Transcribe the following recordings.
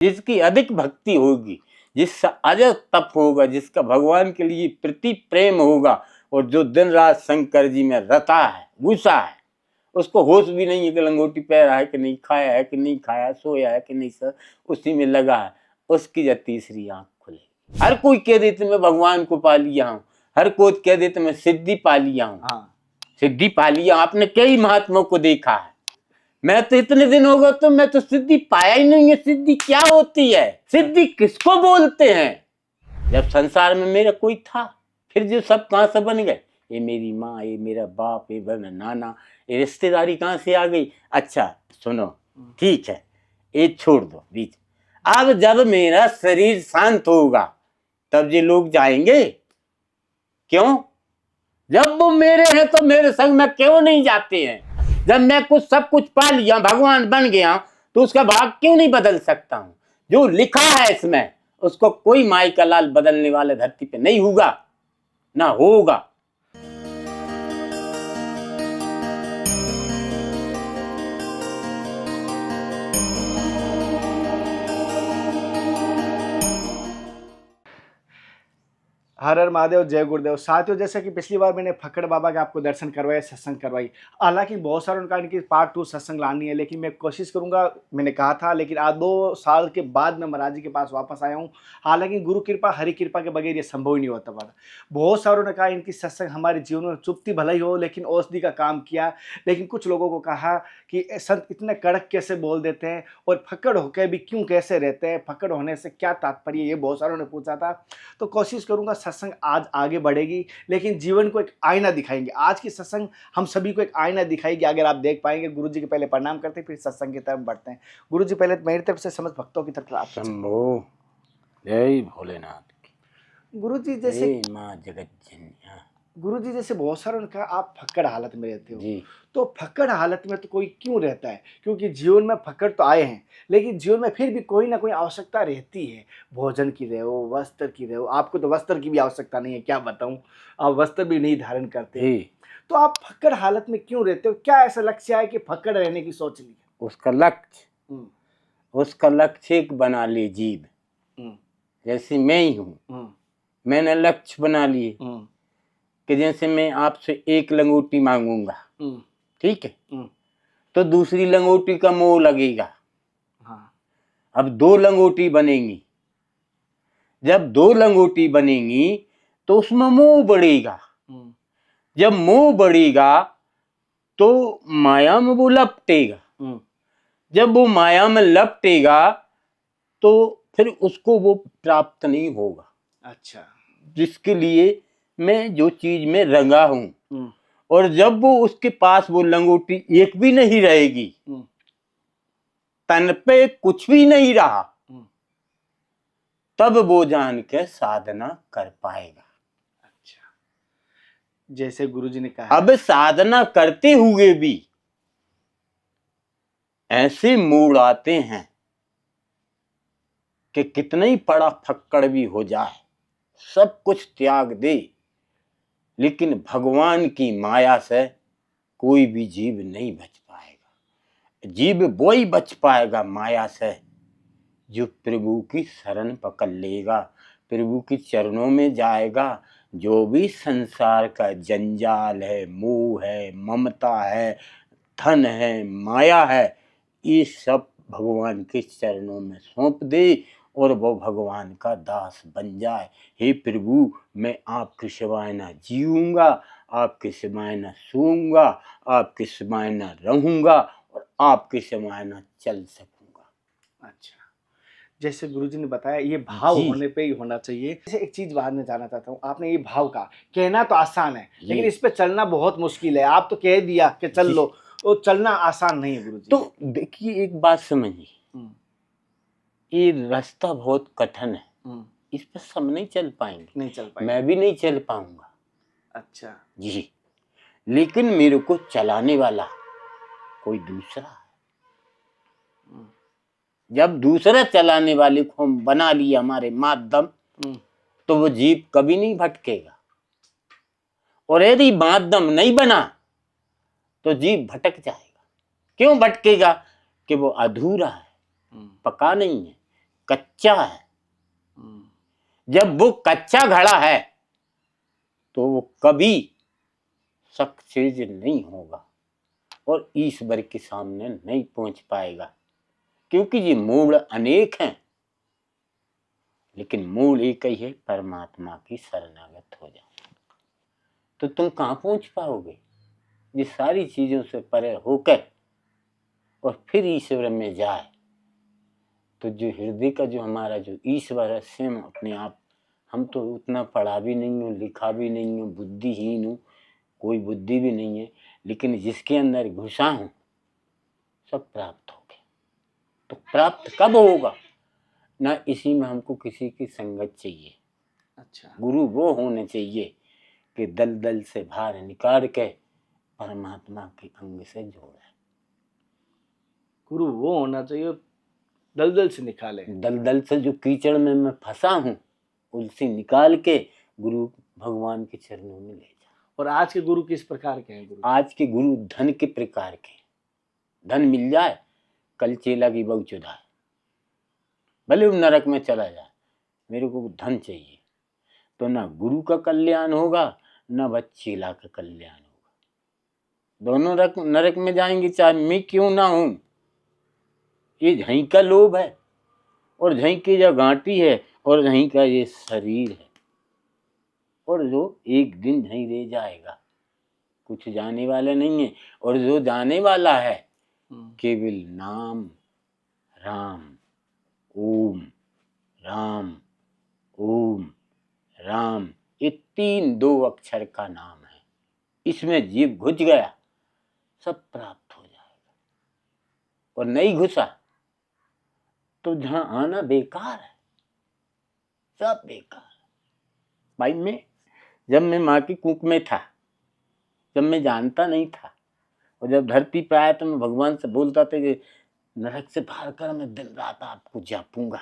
जिसकी अधिक भक्ति होगी, जिसका अजर तप होगा, जिसका भगवान के लिए प्रति प्रेम होगा और जो दिन रात शंकर जी में रता है, घुसा है, उसको होश भी नहीं है कि लंगोटी पहना है कि नहीं, खाया है कि नहीं खाया, सोया है कि नहीं, सर उसी में लगा है, उसकी जब तीसरी आंख खुले। हर कोई कह देते मैं भगवान को पा लिया हूँ, हर कोई कह देते मैं सिद्धि पा लिया हूँ। हाँ, सिद्धि पा लिया। आपने कई महात्माओं को देखा है, मैं तो इतने दिन हो गए तो मैं तो सिद्धि पाया ही नहीं है। सिद्धि क्या होती है? सिद्धि किसको बोलते हैं? जब संसार में मेरा कोई था, फिर जो सब कहां से बन गए? ये मेरी माँ, ये मेरा बाप, ये मेरा नाना, ये रिश्तेदारी कहां से आ गई? अच्छा सुनो, ठीक है, ये छोड़ दो बीच। अब जब मेरा शरीर शांत होगा तब ये लोग जाएंगे। क्यों? जब वो मेरे हैं तो मेरे संग में क्यों नहीं जाते हैं? जब मैं कुछ सब कुछ पा लिया, भगवान बन गया, तो उसका भाग क्यों नहीं बदल सकता हूं? जो लिखा है इसमें उसको कोई माई का लाल बदलने वाले धरती पे नहीं होगा, ना होगा। हर हर महादेव, जय गुरुदेव। साथियों, जैसे कि पिछली बार मैंने फक्कड़ बाबा के आपको दर्शन करवाए, सत्संग करवाई, हालांकि बहुत सारे उनका इनकी पार्ट 2 सत्संग लानी है, लेकिन मैं कोशिश करूंगा, मैंने कहा था, लेकिन आज 2 साल के बाद मैं महाराज जी के पास वापस आया हूं। हालांकि गुरु कृपा, हरि कृपा के बगैर ये संभव ही नहीं होता था। बहुत सारों ने कहा इनकी सत्संग हमारे जीवन में चुपती भला ही हो, लेकिन औषधि का काम किया। लेकिन कुछ लोगों को कहा कि संत इतने कड़क कैसे बोल देते हैं और फक्कड़ होकर भी क्यों कैसे रहते हैं, फक्कड़ होने से क्या तात्पर्य, ये बहुत सारों ने पूछा था। तो कोशिश करूंगा सत्संग आज आगे बढ़ेगी, लेकिन जीवन को एक आईना दिखाएंगे। आज की सत्संग हम सभी को एक आईना दिखाएगी, अगर आप देख पाएंगे। गुरुजी के पहले प्रणाम करते हैं, फिर सत्संग की तरफ बढ़ते हैं। गुरुजी, पहले मेरी तरफ से समस्त भक्तों की तरफ आप। शंभो, जय भोलेनाथ की। गुरुजी, जैसे माँ जगत जननी। गुरुजी, जैसे बहुत सारों ने कहा आप फक्कड़ हालत में रहते हो जी। तो फक्कड़ हालत में तो कोई क्यों रहता है? क्योंकि जीवन में फक्कड़ तो आए हैं, लेकिन जीवन में फिर भी कोई ना कोई आवश्यकता रहती है। भोजन की रहे हो, वस्त्र की रहे हो। आपको तो वस्त्र की भी आवश्यकता नहीं है, क्या बताऊं, आप वस्त्र भी नहीं धारण करते। तो आप फक्कड़ हालत में क्यों रहते हो? क्या ऐसा लक्ष्य है कि फक्कड़ रहने की सोच ली? उसका लक्ष्य एक बना ली जीव। जैसे मैं ही हूँ, मैंने लक्ष्य बना लिए कि जैसे मैं आपसे एक लंगोटी मांगूंगा, ठीक है, तो दूसरी लंगोटी का मोह लगेगा। हाँ। अब 2 लंगोटी बनेंगी। जब 2 लंगोटी बनेंगी तो उसमें मोह बढ़ेगा। जब मोह बढ़ेगा तो माया में वो लपटेगा। जब वो माया में लपटेगा तो फिर उसको वो प्राप्त नहीं होगा। अच्छा। जिसके लिए मैं जो चीज में रंगा हूं, और जब वो उसके पास वो लंगोटी एक भी नहीं रहेगी, तन पे कुछ भी नहीं रहा, तब वो जान के साधना कर पाएगा। अच्छा, जैसे गुरुजी ने कहा, अब साधना करते हुए भी ऐसे मूड आते हैं कि कितना ही बड़ा फक्कड़ भी हो जाए, सब कुछ त्याग दे, लेकिन भगवान की माया से कोई भी जीव नहीं बच पाएगा। जीव वो ही बच पाएगा माया से जो प्रभु की शरण पकड़ लेगा, प्रभु के चरणों में जाएगा। जो भी संसार का जंजाल है, मोह है, ममता है, धन है, माया है, ये सब भगवान के चरणों में सौंप दे और वो भगवान का दास बन जाए। हे प्रभु, मैं आपके सिवाय ना जीऊंगा, आपके सिवाय ना सोऊंगा, आपके सिवाय ना रहूंगा और आपके सिवाय ना चल सकूंगा। अच्छा, जैसे गुरुजी ने बताया ये भाव होने पे ही होना चाहिए। जैसे एक चीज बाहर में जानना चाहता हूँ, आपने ये भाव का कहना तो आसान है, लेकिन इस पे चलना बहुत मुश्किल है। आप तो कह दिया कि चल लो, तो चलना आसान नहीं है गुरुजी। तो देखिए, एक बात समझिए, ये रास्ता बहुत कठिन है, इस पर सब नहीं चल पाएंगे। नहीं चल पाएंगे, मैं भी नहीं चल पाऊंगा। अच्छा जी, लेकिन मेरे को चलाने वाला कोई दूसरा है। जब दूसरा चलाने वाले को हम बना लिया हमारे माध्यम, तो वो जीव कभी नहीं भटकेगा। और यदि माध्यम नहीं बना तो जीव भटक जाएगा। क्यों भटकेगा? कि वो अधूरा है, पका नहीं है। कच्चा है। जब वो कच्चा घड़ा है तो वो कभी सक्सेस नहीं होगा और ईश्वर के सामने नहीं पहुंच पाएगा, क्योंकि ये मूल अनेक हैं लेकिन मूल एक ही है, परमात्मा की शरणागत हो जाओ तो तुम कहाँ पहुंच पाओगे। ये सारी चीजों से परे होकर और फिर ईश्वर में जाए तो जो हृदय का जो हमारा जो ईश्वर है स्वयं अपने आप, हम तो उतना पढ़ा भी नहीं हूँ, लिखा भी नहीं हूँ, बुद्धिहीन हूँ, कोई बुद्धि भी नहीं है, लेकिन जिसके अंदर घुसा हूँ सब प्राप्त हो गया। तो प्राप्त कब होगा ना, इसी में हमको किसी की संगत चाहिए। अच्छा, गुरु वो होने चाहिए कि दलदल से बाहर निकाल के परमात्मा के अंग से जोड़े। गुरु वो होना चाहिए दलदल से निकाले। दलदल से जो कीचड़ में मैं फंसा हूँ उनसे निकाल के गुरु भगवान के चरणों में ले जा। और आज के गुरु किस प्रकार के हैं गुरु? आज के गुरु धन के प्रकार के, धन मिल जाए कल चेला की बहू चुदाए, भले वो नरक में चला जाए, मेरे को धन चाहिए, तो ना गुरु का कल्याण होगा ना चेला का कल्याण होगा, दोनों नरक में जाएंगे चाहे मैं क्यों ना हूं। ये झहीं का लोभ है और झहीं की जो गांठी है और झहीं का ये शरीर है, और जो एक दिन झहीं रह जाएगा, कुछ जाने वाला नहीं है। और जो जाने वाला है केवल नाम राम ओम राम ओम राम, ये 3-2 अक्षर का नाम है, इसमें जीव घुस गया सब प्राप्त हो जाएगा, और नहीं घुसा तो जहां आना बेकार है, सब बेकार। भाई जब मैं माँ की कुख में था, जब मैं जानता नहीं था, और जब धरती पे आया तो मैं भगवान से बोलता था कि नरक से बाहर कर, मैं दिन रात आपको जापूंगा,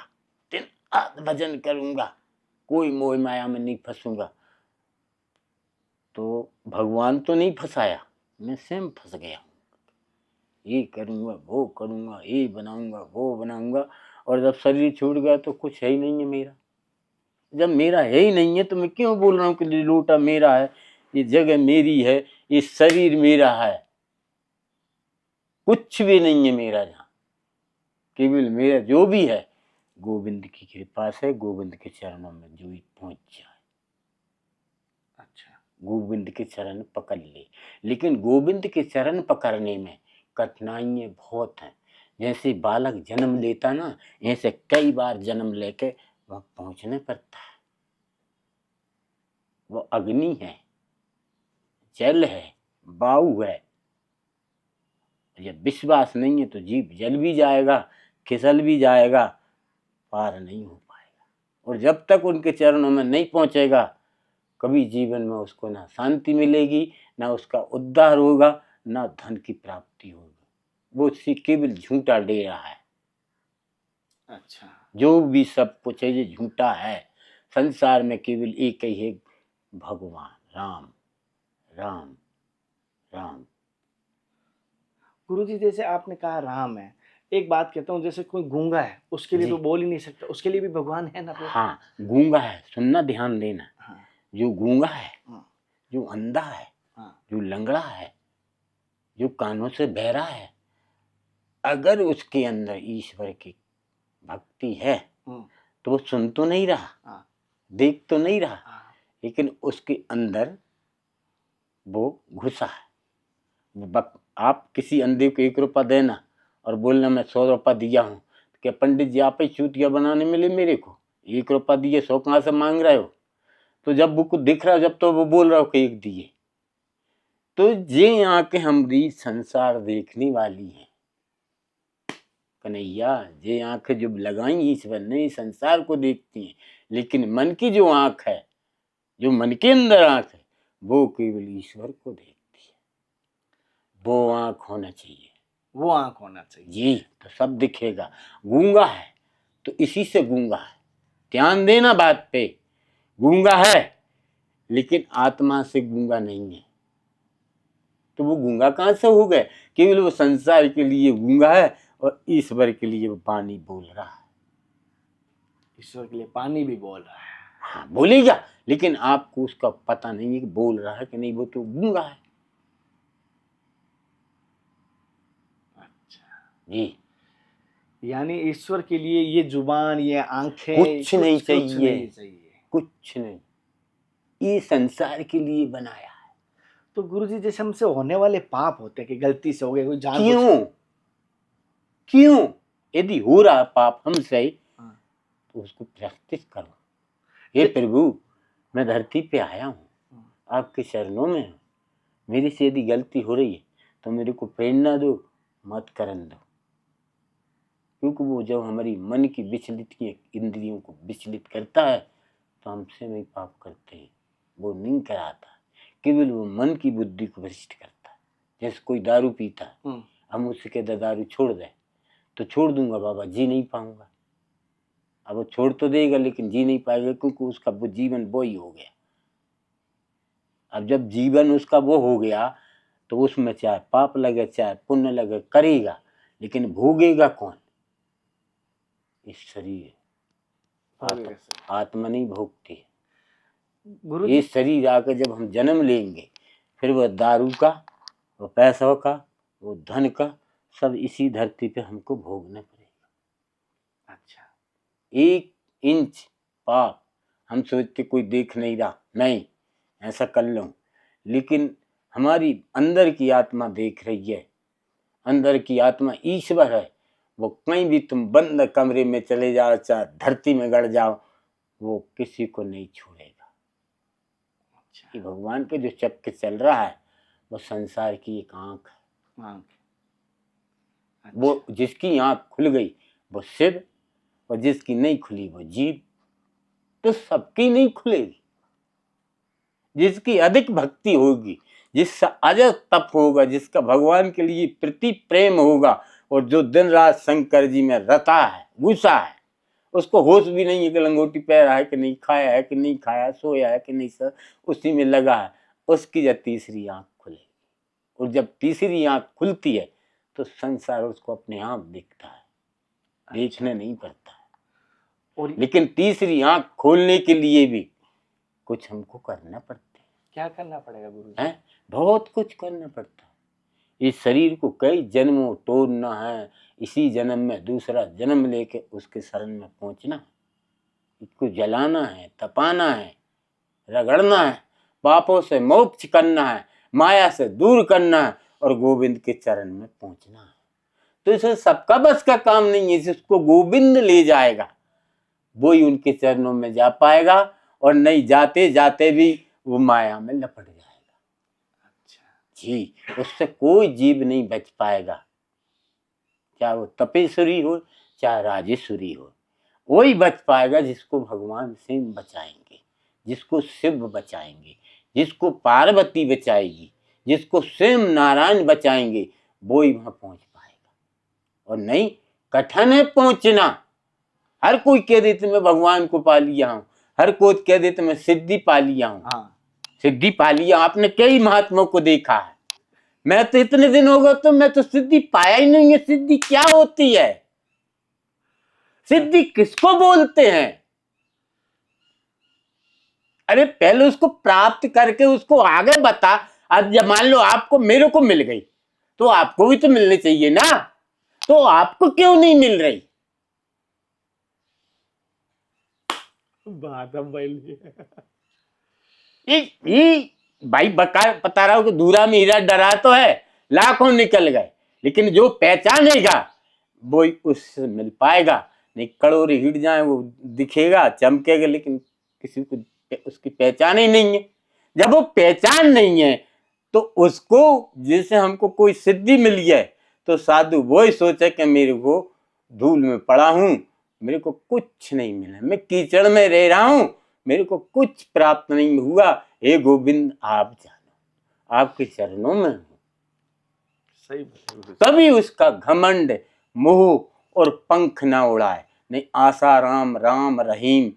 दिन रात भजन करूंगा, कोई मोह माया में नहीं फंसूंगा। तो भगवान तो नहीं फंसाया, मैं स्वयं फंस गया, ये करूंगा वो करूंगा, ये बनाऊंगा वो बनाऊंगा, और जब शरीर छूट गया तो कुछ है ही नहीं है मेरा। जब मेरा है ही नहीं है तो मैं क्यों बोल रहा हूँ कि लोटा मेरा है, ये जगह मेरी है, ये शरीर मेरा है, कुछ भी नहीं है मेरा यहाँ, केवल मेरा जो भी है गोविंद की कृपा से, गोविंद के चरणों में जो ही पहुंच जाए। अच्छा, गोविंद के चरण पकड़ ले, लेकिन गोविंद के चरण पकड़ने में कठिनाइयां बहुत हैं। जैसे बालक जन्म लेता ना, ऐसे कई बार जन्म लेके वह पहुंचने पड़ता है। वो अग्नि है, जल है, वायु है, जब विश्वास नहीं है तो जीव जल भी जाएगा, फिसल भी जाएगा, पार नहीं हो पाएगा। और जब तक उनके चरणों में नहीं पहुंचेगा कभी जीवन में उसको ना शांति मिलेगी, ना उसका उद्धार होगा, ना धन की प्राप्ति होगी। वो केवल झूठा डेरा है। अच्छा, जो भी सब कुछ है ये झूठा है। संसार में केवल एक ही है, भगवान राम राम राम। गुरुजी जैसे आपने कहा राम है, एक बात कहता हूँ, जैसे कोई गूंगा है उसके लिए जी। तो बोल ही नहीं सकता, उसके लिए भी भगवान है ना? हाँ, गूंगा है, सुनना ध्यान देना। हाँ, जो गूंगा है, हाँ, जो अंधा है, हाँ, जो लंगड़ा है, जो कानों से बहरा है, अगर उसके अंदर ईश्वर की भक्ति है तो वो सुन तो नहीं रहा, हाँ, देख तो नहीं रहा, हाँ, लेकिन उसके अंदर वो घुसा है। आप किसी अंधे को 1 रुपया देना और बोलना मैं 100 रुपया दिया हूँ, तो क्या पंडित जी आप ही चूतिया बनाने मिले मेरे को? 1 रुपया दिए 100 कहाँ से मांग रहे हो? तो जब वो कुछ दिख रहा है, जब तो वो बोल रहा हो कि 1 दिए। तो ये आंखें हमारी संसार देखने वाली हैं कन्हैया, ये आंखें जो लगाई ईश्वर ने संसार को देखती हैं, लेकिन मन की जो आंख है, जो मन के अंदर आंख है, वो केवल ईश्वर को देखती है। वो आंख होना चाहिए, वो आंख होना चाहिए जी, तो सब दिखेगा। गूंगा है तो इसी से गूंगा है, ध्यान देना बात पे। गूंगा है लेकिन आत्मा से गूंगा नहीं है, तो वो गूंगा कहां से हो गए? केवल वो संसार के लिए गूंगा है और ईश्वर के लिए वो वाणी बोल रहा है। ईश्वर के लिए पानी भी बोल रहा है। हाँ बोलेगा, लेकिन आपको उसका पता नहीं है कि बोल रहा है कि नहीं, वो तो गूंगा है। अच्छा, जी, यानी ईश्वर के लिए ये जुबान, ये आंखें कुछ नहीं कुछ चाहिए, नहीं चाहिए। कुछ नहीं, ये संसार के लिए बनाया है। तो गुरुजी जैसे हमसे होने वाले पाप होते हैं कि गलती से हो गए, कोई जान क्यों क्यों? यदि हो रहा पाप हमसे हाँ। तो उसको प्रैक्टिस करो। हे प्रभु, मैं धरती पे आया हूँ, आपके चरणों में हूँ, मेरे से यदि गलती हो रही है तो मेरे को प्रेरणा दो, मत करन दो। क्योंकि वो जब हमारी मन की विचलित की इंद्रियों को विचलित करता है तो हमसे नहीं पाप करते हैं, वो नहीं कराता, केवल वो मन की बुद्धि को भ्रष्ट करता है। जैसे कोई दारू पीता है, हम उससे कहते दारू छोड़ दे, तो छोड़ दूंगा बाबा, जी नहीं पाऊंगा। अब वो छोड़ तो देगा लेकिन जी नहीं पाएगा, क्योंकि उसका वो जीवन वो ही हो गया। अब जब जीवन उसका वो हो गया तो उसमें चाहे पाप लगे चाहे पुण्य लगे करेगा, लेकिन भोगेगा कौन? इस शरीर, आत्मा नहीं भोगती है। गुरु ये शरीर आकर जब हम जन्म लेंगे, फिर वह दारू का, वो पैसों का, वो धन का, सब इसी धरती पे हमको भोगना पड़ेगा। अच्छा, 1 इंच पाप हम सोचते कोई देख नहीं रहा, नहीं ऐसा कर लूं, लेकिन हमारी अंदर की आत्मा देख रही है। अंदर की आत्मा ईश्वर है, वो कहीं भी तुम बंद कमरे में चले जाओ, चाहे धरती में गड़ जाओ, वो किसी को नहीं छोड़ेगा। कि भगवान के जो चक्र चल रहा है वो संसार की एक आंख है। अच्छा। वो जिसकी आंख खुल गई वो शिव, और जिसकी नहीं खुली वो जीव। तो सबकी नहीं खुलेगी। जिसकी अधिक भक्ति होगी, जिसका अजर तप होगा, जिसका भगवान के लिए प्रति प्रेम होगा, और जो दिन रात शंकर जी में रता है, घुसा है, उसको होश भी नहीं है कि लंगोटी पहना है कि नहीं, खाया है कि नहीं खाया, सोया है कि नहीं, सर उसी में लगा है, उसकी जब तीसरी आंख खुलेगी। और जब तीसरी आंख खुलती है तो संसार उसको अपने आप दिखता है, देखने नहीं पड़ता है। और लेकिन तीसरी आंख खोलने के लिए भी कुछ हमको करना पड़ता है। क्या करना पड़ेगा गुरु जी? है, बहुत कुछ करना पड़ता है। इस शरीर को कई जन्मों तोड़ना है, इसी जन्म में दूसरा जन्म लेके उसके शरण में पहुंचना है। इसको जलाना है, तपाना है, रगड़ना है, पापों से मोक्ष करना है, माया से दूर करना है, और गोविंद के चरण में पहुंचना है। तो इसे सबका बस का काम नहीं है। जिसको गोविंद ले जाएगा वो ही उनके चरणों में जा पाएगा, और नहीं जाते जाते भी वो माया में लपट जाएगा। अच्छा जी, उससे कोई जीव नहीं बच पाएगा, चाहे वो तपेश्वरी हो चाहे राजेश्वरी हो। वही बच पाएगा जिसको भगवान शिव बचाएंगे, जिसको शिव बचाएंगे, जिसको पार्वती बचाएगी, जिसको स्वयं नारायण बचाएंगे, वो ही वहां पहुंच पाएगा। और नहीं, कठिन है पहुंचना। हर कोई कह देते मैं भगवान को पा लिया हूं, हर कोई कह देते मैं सिद्धि पा लिया हूं। हाँ, सिद्धि पा लिया, आपने कई महात्माओं को देखा है। मैं तो इतने दिन हो गए तो मैं तो सिद्धि पाया ही नहीं है। सिद्धि क्या होती है? सिद्धि किसको बोलते हैं? अरे पहले उसको प्राप्त करके उसको आगे बता। अब जब मान लो आपको मेरे को मिल गई तो आपको भी तो मिलनी चाहिए ना, तो आपको क्यों नहीं मिल रही? बात हम भाई ये भाई बता रहा हूं कि दूरा में हीरा डरा तो है, लाखों निकल गए, लेकिन जो पहचानेगा वो ही उससे मिल पाएगा। नहीं, करोड़ हिट जाए वो दिखेगा, चमकेगा, लेकिन किसी को उसकी पहचान ही नहीं है। जब वो पहचान नहीं है तो उसको, जैसे हमको कोई सिद्धि मिली है तो साधु वो ही सोचे कि मेरे को धूल में पड़ा हूं, मेरे को कुछ नहीं मिला, मैं कीचड़ में रह रहा हूं, मेरे को कुछ प्राप्त नहीं हुआ। हे गोविंद, आप जानो, आपके चरणों में हूं। सही तभी उसका घमंड, मोह और पंख ना उड़ाए। नहीं, आसा राम राम रहीम,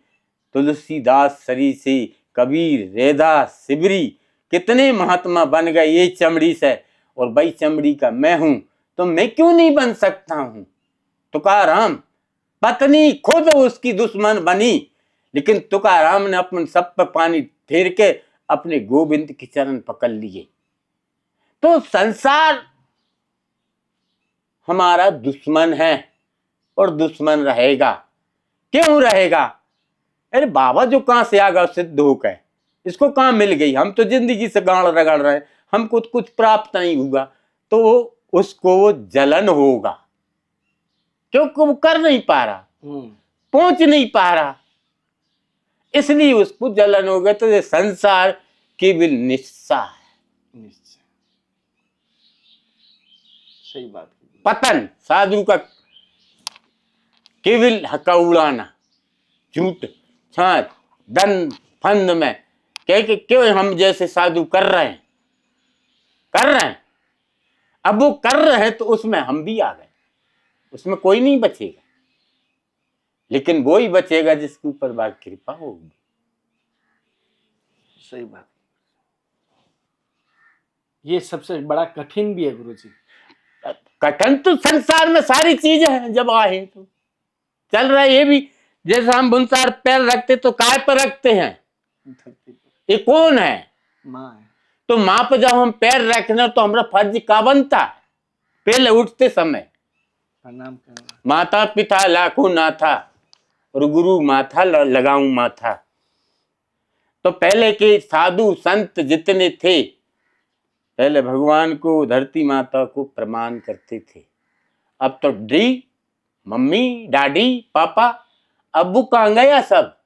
तुलसीदास सरीसी, कबीर रैदास सिबरी, कितने महात्मा बन गए ये चमड़ी से, और भाई चमड़ी का मैं हूं तो मैं क्यों नहीं बन सकता हूं? तुकाराम पत्नी खुद उसकी दुश्मन बनी, लेकिन तुकाराम ने अपन सब पर पानी फेर के अपने गोविंद के चरण पकड़ लिए। तो संसार हमारा दुश्मन है और दुश्मन रहेगा। क्यों रहेगा? अरे बाबा जो कहां से आ गया सिद्ध होकर, इसको कहां मिल गई? हम तो जिंदगी से गाड़ रगड़ रहे हैं, हमको कुछ प्राप्त नहीं हुआ, तो उसको जलन होगा, क्योंकि वो कर नहीं पा रहा, पहुंच नहीं पा रहा, इसलिए उसको जलन हो गया। तो ये संसार केवल निस्सा है। सही बात। पतन साधु का केवल हका उड़ाना, झूठ छाछ दन फंद में कह के क्यों हम जैसे साधु कर रहे हैं। अब वो कर रहे हैं तो उसमें हम भी आ गए, उसमें कोई नहीं बचेगा, लेकिन वो ही बचेगा जिसके ऊपर बात कृपा होगी। सही बात। ये सबसे बड़ा कठिन भी है गुरुजी। कठिन तो संसार में सारी चीजें हैं, जब आए तो चल रहा है। ये भी जैसे हम बुनसार पैर रखते तो काय पर रखते हैं? ये कौन है? माँ है। तो माँ पर जब हम पैर रखना तो हमारा फर्ज का बनता है, पहले उठते समय प्रणाम करना। माता पिता लाखों नाथा और गुरु माथा लगाऊं माथा। तो पहले के साधु संत जितने थे, पहले भगवान को, धरती माता को प्रणाम करते थे। अब तो डी मम्मी डैडी पापा अब्बू कहाँ गया सब?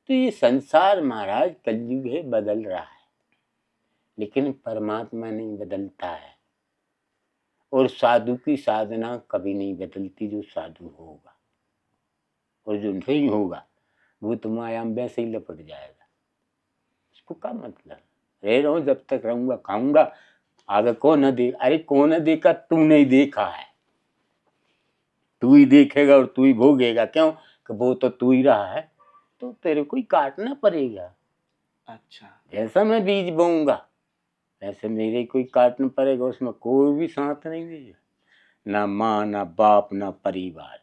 तो ये संसार महाराज कलयुग है, बदल रहा है, लेकिन परमात्मा नहीं बदलता है। और साधु की साधना कभी नहीं बदलती। जो साधु होगा और जो नहीं होगा वो तो माया में वैसे ही लपट जाएगा। इसको क्या मतलब? रह रहा हूं, जब तक रहूंगा खाऊंगा, आगे कौन न दे। अरे कौन न देखा? तू नहीं देखा है, तू ही देखेगा और तू ही भोगेगा। क्यों? कि वो तो तू ही रहा है, तो तेरे को ही काटना पड़ेगा। अच्छा। जैसा मैं बीज बोऊंगा वैसे मेरे को ही काटना पड़ेगा। उसमें कोई भी साथ नहीं देगा, ना माँ ना बाप ना परिवार।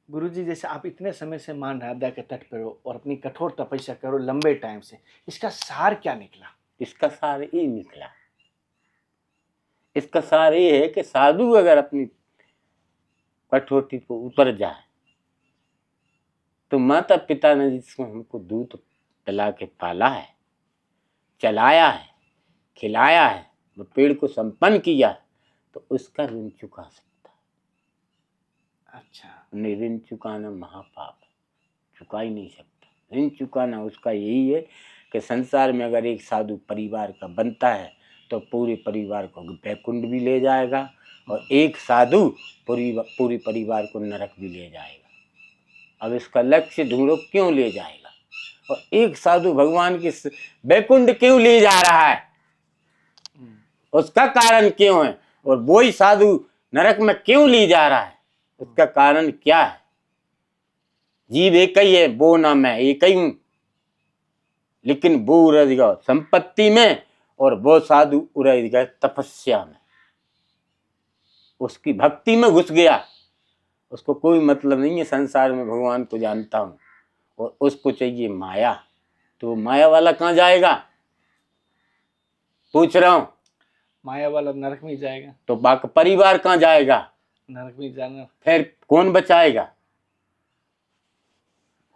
गुरुजी जैसे आप इतने समय से मान राधा के तट पर हो और अपनी कठोर तपस्या करो लंबे टाइम से, इसका सार क्या निकला? इसका सार ये निकला, इसका सार ये है कि साधु अगर अपनी कठोरता को उतर जाए तो माता पिता ने जिसको हमको दूध पिला के पाला है, चलाया है, खिलाया है, वो पेड़ को संपन्न किया, तो उसका ऋण चुका सकता है। अच्छा। नहीं, ऋण चुकाना महापाप, चुका ही नहीं सकता। ऋण चुकाना उसका यही है कि संसार में अगर एक साधु परिवार का बनता है तो पूरे परिवार को वैकुंठ भी ले जाएगा, और एक साधु पूरे परिवार को नरक भी ले जाएगा। अब इसका लक्ष्य ढूंढो, क्यों ले जाएगा? और एक साधु भगवान के वैकुंठ क्यों ले जा रहा है, उसका कारण क्यों है? और वही साधु नरक में क्यों ले जा रहा है, उसका कारण क्या है? जीव एक ही है, वो ना मैं एक ही हूं, लेकिन वो उलझ गया संपत्ति में और वो साधु उलझ गया तपस्या में, उसकी भक्ति में घुस गया। उसको कोई मतलब नहीं है संसार में, भगवान को जानता हूं, और उसको चाहिए माया। तो माया वाला कहां जाएगा? पूछ रहा हूं। माया वाला नरक में जाएगा। तो बाकी परिवार कहां जाएगा? नरक में जाना। फिर कौन बचाएगा?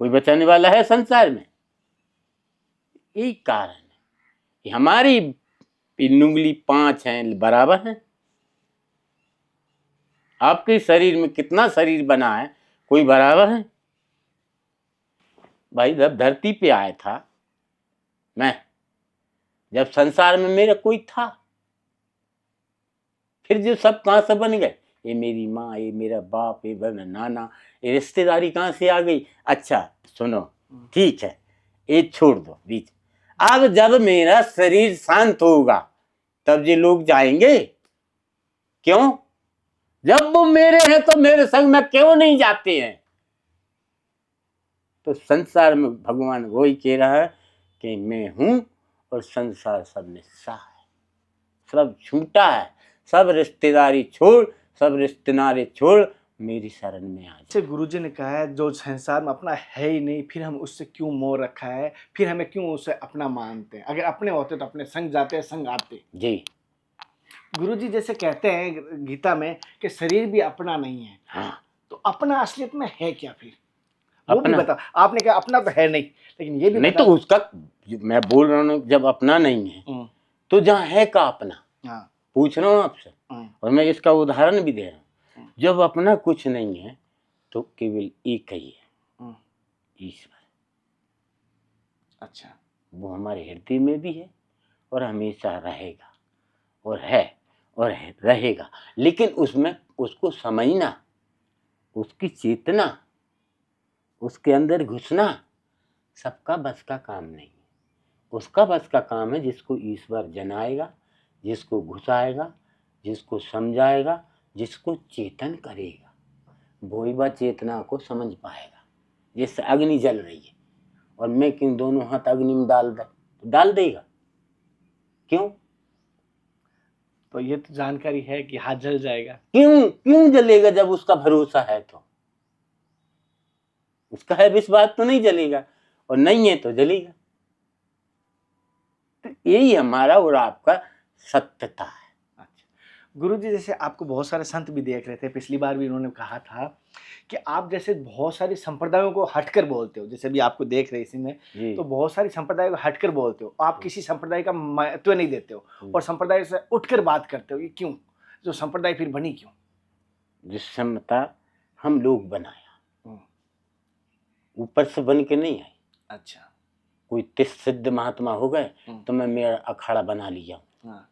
कोई बचाने वाला है संसार में? यही कारण है कि हमारी उंगली 5 हैं, बराबर है। आपके शरीर में कितना शरीर बना है, कोई बराबर है? भाई जब धरती पे आया था मैं, जब संसार में मेरा कोई था, फिर जो सब कहां से बन गए? ये मेरी माँ, ये मेरा बाप, ये मेरा नाना, ये रिश्तेदारी कहां से आ गई? अच्छा सुनो, ठीक है, ये छोड़ दो बीच। अब जब मेरा शरीर शांत होगा तब ये लोग जाएंगे। क्यों? जब वो मेरे हैं तो मेरे संग में क्यों नहीं जाते हैं? तो संसार में भगवान वही कह रहा है कि मैं हूं और संसार सब निस्सा है, सब छूटा है, सब रिश्तेदारी छोड़ सब रिश्ते नारे छोड़ मेरी शरण में आ जा। जैसे गुरुजी ने कहा है जो संसार में अपना है ही नहीं, फिर हम उससे क्यों मोह रखा है, फिर हमें क्यों उसे अपना मानते हैं। अगर अपने होते तो अपने संग जाते, संग आते। जी गुरुजी जैसे कहते हैं गीता में कि शरीर भी अपना नहीं है, हाँ, तो अपना असलियत में है क्या फिर, वो भी अपना बता। आपने कहा अपना तो है नहीं, लेकिन ये भी नहीं बता। तो उसका मैं बोल रहा हूँ जब अपना नहीं है हम्म, तो जहाँ है का अपना, हाँ, पूछ रहा हूँ आपसे हम्म, और मैं इसका उदाहरण भी दे रहा हूँ। जब अपना कुछ नहीं है तो केवल एक ही है, हम्म, ईश्वर। अच्छा, वो हमारे हृदय में भी है और हमेशा रहेगा और है और रहेगा। लेकिन उसमें उसको समझना, उसकी चेतना, उसके अंदर घुसना सबका बस का काम नहीं है। उसका बस का काम है जिसको ईश्वर जनाएगा, जिसको घुसाएगा, जिसको समझाएगा, जिसको चेतन करेगा, वो ही वह चेतना को समझ पाएगा। जैसे अग्नि जल रही है और मैं क्यों दोनों हाथ अग्नि में डाल दे, तो डाल देगा क्यों? तो ये तो जानकारी है कि हाथ जल जाएगा। क्यों क्यों जलेगा? जब उसका भरोसा है तो, उसका है विश्वास तो नहीं जलेगा, और नहीं है तो जलेगा। तो यही हमारा और आपका सत्यता है। अच्छा गुरुजी, जैसे आपको बहुत सारे संत भी देख रहे थे, पिछली बार भी उन्होंने कहा था कि आप जैसे बहुत सारी संप्रदायों को हटकर बोलते हो, जैसे भी आपको देख रहे इसी में, जी तो बहुत सारी संप्रदायों को हटकर बोलते हो, आप किसी संप्रदाय का महत्व नहीं देते हो और संप्रदाय से उठकर बात करते हो। ये क्यों? जो संप्रदाय फिर बनी क्यों? जिस समता हम लोग बनाया, हम्म, ऊपर से बन के नहीं आई। अच्छा, कोई तिस सिद्ध महात्मा हो गए तो मैं मेरा अखाड़ा बना लिया। हाँ,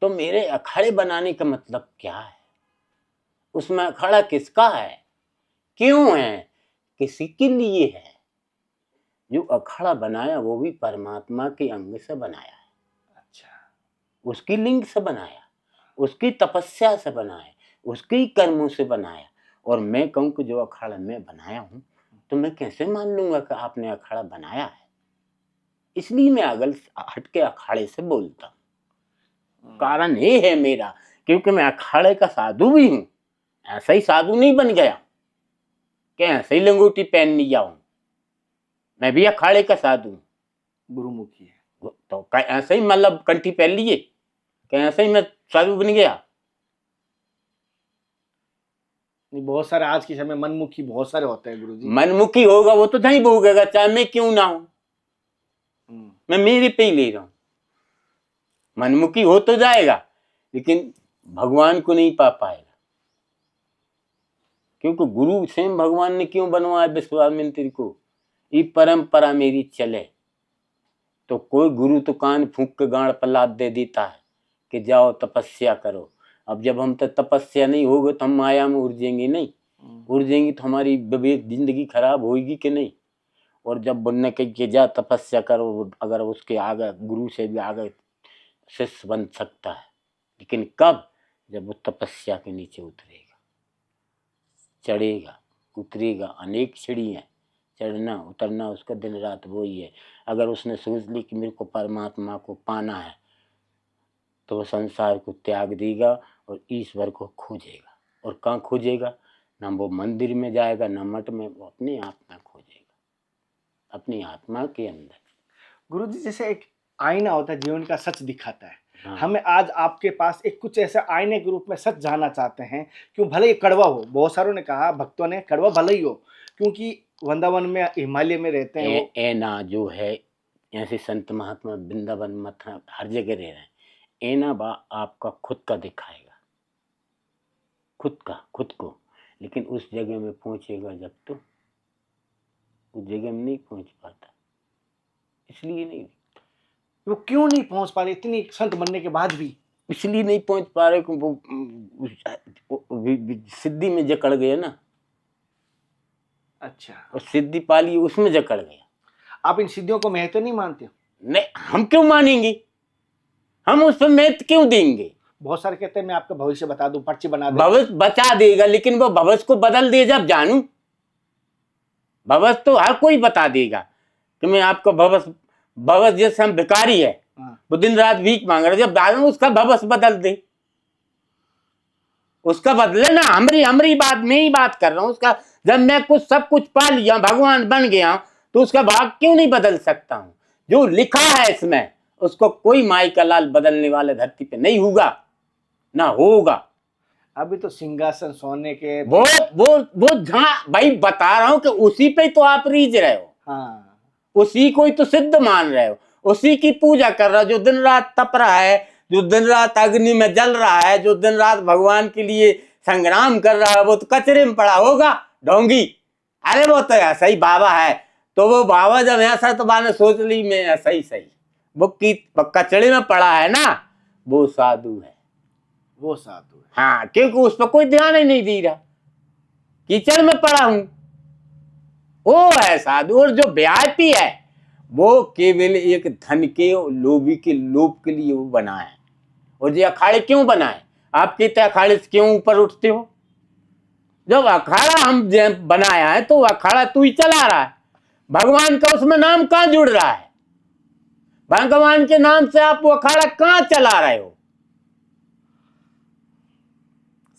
तो मेरे अखाड़े बनाने का मतलब क्या है? उसमें अखाड़ा किसका है, क्यों है, किसी के लिए है? जो अखाड़ा बनाया वो भी परमात्मा के अंग से बनाया है, अच्छा, उसकी लिंग से बनाया, उसकी तपस्या से बनाया, उसके कर्मों से बनाया। और मैं कहूँ कि जो अखाड़ा मैं बनाया हूँ तो मैं कैसे मान लूंगा कि आपने अखाड़ा बनाया है? इसलिए मैं अगल हटके अखाड़े से बोलता हूँ। कारण ये है मेरा, क्योंकि मैं अखाड़े का साधु भी हूँ। ऐसा ही साधु नहीं बन गया कि ऐसे ही लंगोटी पहन लिया हूँ, मैं भी अखाड़े का साधु हूँ। गुरुमुखी है। तो ऐसे ही मतलब कंठी पहन लिए कि ऐसे ही मैं साधु बन गया? नहीं, बहुत सारे आज के समय मनमुखी बहुत सारे होते हैं गुरुजी। मनमुखी होगा वो तो नहीं भोगेगा, चाहे मैं क्यों ना हूं। मैं मेरे पे ही ले रहा हूं। मनमुखी हो तो जाएगा लेकिन भगवान को नहीं पा पाएगा, क्योंकि गुरु स्वयं भगवान ने क्यों बनवाया विश्वामित्र को? ये परंपरा मेरी चले। तो कोई गुरु तो कान फूंक के गांड पर लाद दे देता है कि जाओ तपस्या करो। अब जब हम तक तपस्या नहीं होगी तो हम माया में उड़ जाएंगे नहीं, उड़ जाएंगे तो हमारी विवेक जिंदगी खराब होगी कि नहीं। और जब बोलने के जा तपस्या करो, अगर उसके आगे गुरु से भी आगे शिष्य बन सकता है, लेकिन कब? जब वो तपस्या के नीचे उतरेगा, चढ़ेगा उतरेगा। अनेक सीढ़ी हैं, चढ़ना उतरना उसका दिन रात वो ही है। अगर उसने सोच ली कि मेरे को परमात्मा को पाना है तो वह संसार को त्याग देगा और ईश्वर को खोजेगा। और कहाँ खोजेगा? ना वो मंदिर में जाएगा ना मठ में, वो अपने आप में खोजेगा, अपनी आत्मा के अंदर। गुरुजी, जैसे एक आईना होता है जीवन का सच दिखाता है, हाँ। हमें आज आपके पास एक कुछ ऐसा आईने के रूप में सच जानना चाहते हैं, क्यों भले ही कड़वा हो। बहुत सारों ने कहा, भक्तों ने, कड़वा भले ही हो, क्योंकि वृंदावन में हिमालय में रहते हैं वो। ऐना जो है, ऐसे संत महात्मा वृंदावन मथुरा हर जगह रह रहे हैं। ऐना बा आपका खुद का दिखाएगा, खुद को, लेकिन उस जगह में पहुंचेगा जब तो उस जगह में नहीं पहुंच पाता। इसलिए नहीं, वो क्यों नहीं पहुंच पा रहे इतनी संत बनने के बाद भी? इसलिए नहीं पहुंच पा रहे कि वो सिद्धि में जकड़ गए ना। अच्छा, और सिद्धि पा ली उसमें जकड़ गया। आप इन सिद्धियों को महत्व नहीं मानते हो? नहीं, हम क्यों मानेंगे? हम उस पर महत्व क्यों देंगे? बहुत सारे कहते हैं मैं आपका भविष्य बता दूं, पर्ची बना दे। भविष्य बचा देगा, लेकिन वो भविष्य को बदल दे जब जानू। भविष्य तो हर कोई बता देगा कि मैं आपका भविष्य जैसे हम भिखारी है, वो दिन रात भीख मांग रहे, जब दारू उसका भविष्य बदल दे, उसका बदले ना, हमरी बात में ही बात कर रहा हूँ उसका। जब मैं कुछ सब कुछ पा लिया, भगवान बन गया, तो उसका भाग क्यों नहीं बदल सकता हूँ? जो लिखा है इसमें, उसको कोई माई का लाल बदलने वाले धरती पे नहीं होगा, ना होगा। अभी तो सिंहासन सोने के वो जहां भाई बता रहा हूं कि उसी पे तो आप रीझ रहे हो। हाँ, उसी को ही तो सिद्ध मान रहे हो, उसी की पूजा कर रहा हो, जो दिन रात तप रहा है, जो दिन रात अग्नि में जल रहा है, जो दिन रात भगवान के लिए संग्राम कर रहा है, वो तो कचरे में पड़ा होगा ढोंगी। अरे वो तो ऐसा ही बाबा है। तो वो बाबा जब ऐसा, तो बाने सोच ली मैं ऐसा ही सही, वो की कचड़े में पड़ा है ना, वो साधु है। वो साधु है। हाँ, क्योंकि उस पर कोई ध्यान ही नहीं दे रहा, कीचड़ में पड़ा हूं। वो है साधु। और जो वीआईपी है, वो केवल एक धन के लोभी के लोभ के लिए वो बना है। और ये अखाड़े क्यों बनाए? आप कहते अखाड़े से क्यों ऊपर उठते हो? जब अखाड़ा हम बनाया है, तो अखाड़ा तू ही चला रहा है, भगवान का उसमें नाम कहां जुड़ रहा है? भगवान के नाम से आप वो अखाड़ा कहां चला रहे हो?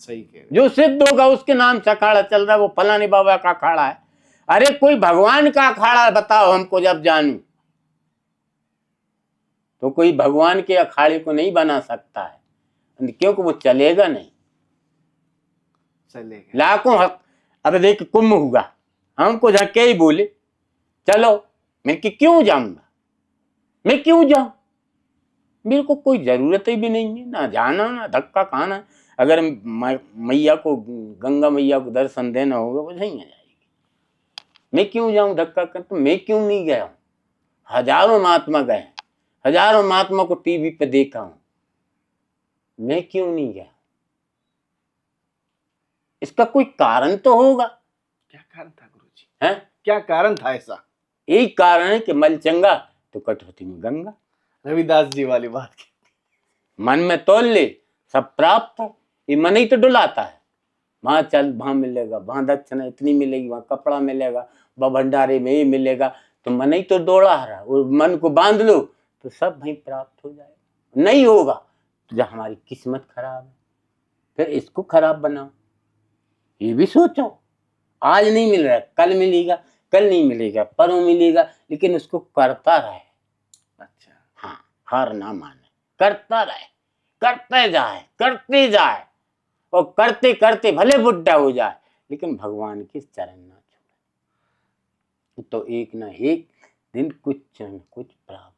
सही कह रहे जो सिद्ध होगा उसके नाम से अखाड़ा चल रहा है, वो फलाने बाबा का अखाड़ा है। अरे कोई भगवान का अखाड़ा बताओ हमको, जब जानू तो कोई भगवान के अखाड़े को नहीं बना सकता है, क्योंकि वो चलेगा नहीं। चलेगा। लाखों हक। अब देख कुंभ हुआ, हमको झके ही बोले चलो, मैं कि क्यों जाऊंगा, मैं क्यों जाऊं? मेरे को कोई जरूरत ही भी नहीं है, ना जाना ना धक्का खाना। अगर मैया को, गंगा मैया को दर्शन देना होगा, वो नहीं आ जाएगी। मैं क्यों जाऊं धक्का कर? तो मैं क्यों नहीं गया हूं? हजारों महात्मा गए, हजारों महात्मा को टीवी पे देखा हूं, मैं क्यों नहीं गया? इसका कोई कारण तो होगा। क्या कारण था गुरुजी? है क्या कारण था ऐसा? यही कारण है कि मल चंगा तो कटौती में गंगा। रविदास जी वाली बात की। मन में तोल ले, सब प्राप्त है। ये मन ही तो डुलाता है। वहां चल, वहां मिलेगा, वहां दक्षिणा इतनी मिलेगी, वहां कपड़ा मिलेगा, वह भंडारे में ये मिलेगा, तो मन ही तो डोला रहा। और मन को बांध लो तो सब वहीं प्राप्त हो जाएगा। नहीं होगा तो जब हमारी किस्मत खराब है, फिर इसको खराब बनाओ। ये भी सोचो, आज नहीं मिल रहा है, कल मिलेगा, कल नहीं मिलेगा, परसों मिलेगा, लेकिन उसको करता रहे। अच्छा। हाँ, हार ना माने, करता रहे, करते जाए, करते जाए, और करते करते भले बुढ़ा हो जाए, लेकिन भगवान के चरण ना छोड़े, तो एक ना एक दिन कुछ न कुछ प्राप्त